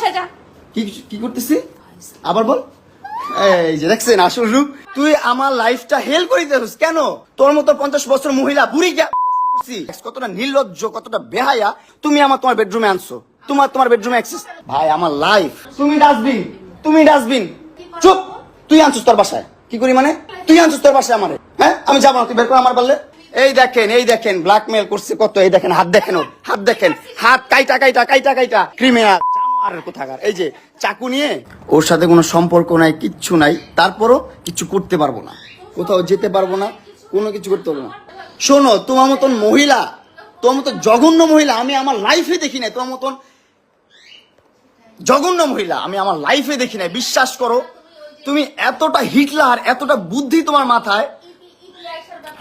বাসায় যা। কি কি করতেছি আবার বল। এই যে দেখছেন আসল রূপ। তুই আমার লাইফটা হেল করে দিতেছিস কেন? তোর মতো 50 বছর মহিলা বুড়ি কতটা নির্লজ্জ, কতটা বেহায়া। তুমি তোমার বেডরুমে আনছো, তোমার বেডরুমে অ্যাক্সেস। ভাই আমার লাইফ, তুমি ডাস্টবিন। চুপ। তুই আনছিস তোর বাসায়, কি করি মানে? তুই আনছিস তোর বাসায় আমারে? হ্যাঁ আমি যাবো না, তুই বের করে আমার পারলে। এই দেখেন ব্ল্যাকমেল করছে কত। এই দেখেন হাত, দেখেন ওর হাত, দেখেন হাত কাইটা ক্রিমিনাল জানোয়ারের কোথাকার। এই যে চাকু নিয়ে, ওর সাথে কোনো সম্পর্ক নাই, কিচ্ছু নাই, তারপরও কিছু করতে পারবো না, কোথাও যেতে পারবো না, কোনো কিছু করতে পারবো না। শোনো, তোমার মতন মহিলা, তোমার মতো জঘন্য মহিলা আমি আমার লাইফে দেখি নাই। তোমার মতন জঘন্য মহিলা আমি আমার লাইফে দেখি নাই, বিশ্বাস করো। তুমি এতটা হিটলার, এতটা বুদ্ধি তোমার মাথায়।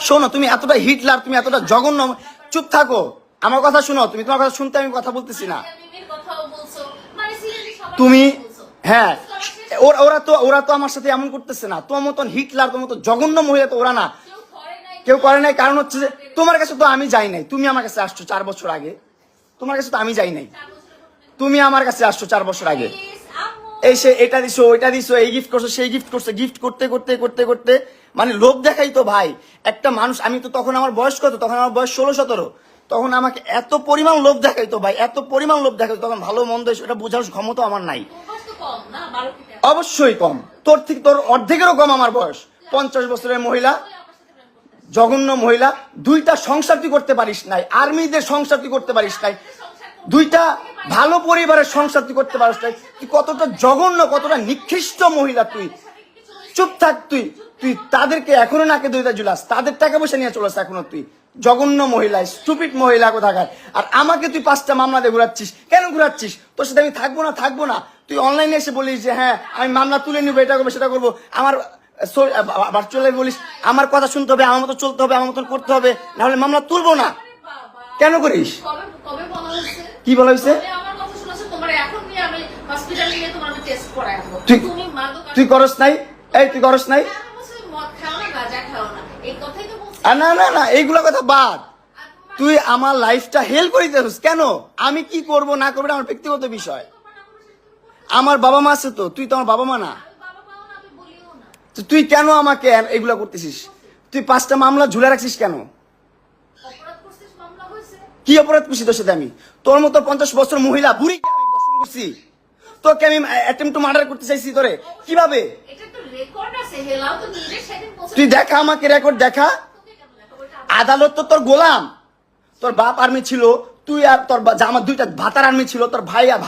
শোনো, তুমি এতটা হিটলার, তুমি এতটা জঘন্য। চুপ থাকো, আমার কথা শুনো। তুমি তোমার কথা শুনতে, আমি কথা বলতেছি না। তুমি হ্যাঁ, ওরা তো আমার সাথে এমন করতেছে না। তোমার মতন হিটলার, তোমার মতো জঘন্য মহিলা তো ওরা না, কেউ করে নাই। কারণ হচ্ছে যে তোমার কাছে তো আমি যাই নাই, তুমি আমার কাছে আসছো 4 বছর আগে। তোমার কাছে তো আমি যাই নাই, তুমি আমার কাছে আসছো 4 বছর আগে। এই সে এটা দিছো, ওইটা দিছো, এই গিফট করছো, সেই গিফট করছো। গিফট করতে করতে করতে করতে মানে লোভ দেখাই তো ভাই একটা মানুষ। আমি তো তখন, আমার বয়স কত? তখন আমার বয়স 16-17। তখন আমাকে এত পরিমাণ লোভ দেখাইতো ভাই, এত পরিমাণ লোভ দেখাইতো। তখন ভালো মন্দ সেটা বোঝার ক্ষমতা আমার নাই। অবশ্যই কম, তোর অর্ধেকেরও কম আমার বয়স। 50 বছরের মহিলা, জঘন্য মহিলা। 2টা সংসার তুই করতে পারিস নাই, আর্মিদের সংসার তুই করতে পারিস নাই, 2টা ভালো পরিবারের সংসার তুই করতে পারিস নাই। তুই কতটা জঘন্য, কতটা নিকৃষ্ট মহিলা তুই। চুপ থাক তুই। তুই তাদেরকে এখনো নাকে দইটা ঝুলাস, তাদের টাকা পয়সা নিয়ে চলাস এখনো তুই। জঘন্য মহিলা, স্টুপিড মহিলা কোথাকার। আর আমাকে তুই 5টা মামলা দিয়ে ঘুরাচ্ছিস। কেন ঘুরাচ্ছিস? তোর সাথে আমি থাকবো না। তুই অনলাইনে এসে বলিস যে হ্যাঁ আমি মামলা তুলে নিবো, এটা করবো সেটা করবো। আমার ভার্চুয়ালি বলিস আমার কথা শুনতে হবে, আমার মতো চলতে হবে, আমার মতন করতে হবে, নাহলে মামলা তুলবো না। কেন করিস? কি বলা হয়েছে? তুই করস নাই? এই তুই করস নাই? না এইগুলা কথা বাদ। তুই আমার লাইফটা হেল করে দিতেছিস কেন? আমি কি করব না করবো আমার ব্যক্তিগত বিষয়। আমার বাবা মা আছে তো, তুই তো আমার বাবা মা না। তুই কেন আমাকে এগুলা করতেছিস? তুই 5টা মামলা ঝুলে রাখছিস কেন? কি অপরাধ করছি তোর সাথে আমি? তোর মতো 50 বছর মহিলা বুড়ি আমি দর্শন করছি, তোকে আমি অ্যাটেম্প্ট টু মার্ডার করতে চাইছি তোরে। কিভাবে? তুই দেখা, আমাকে রেকর্ড দেখা। আদালত তো তোর গোলাম। তোর বাপ আর্মি ছিল, তুই আর তোর আমার 2টা ভাতার আর্মি ছিল, তোর ভাই আর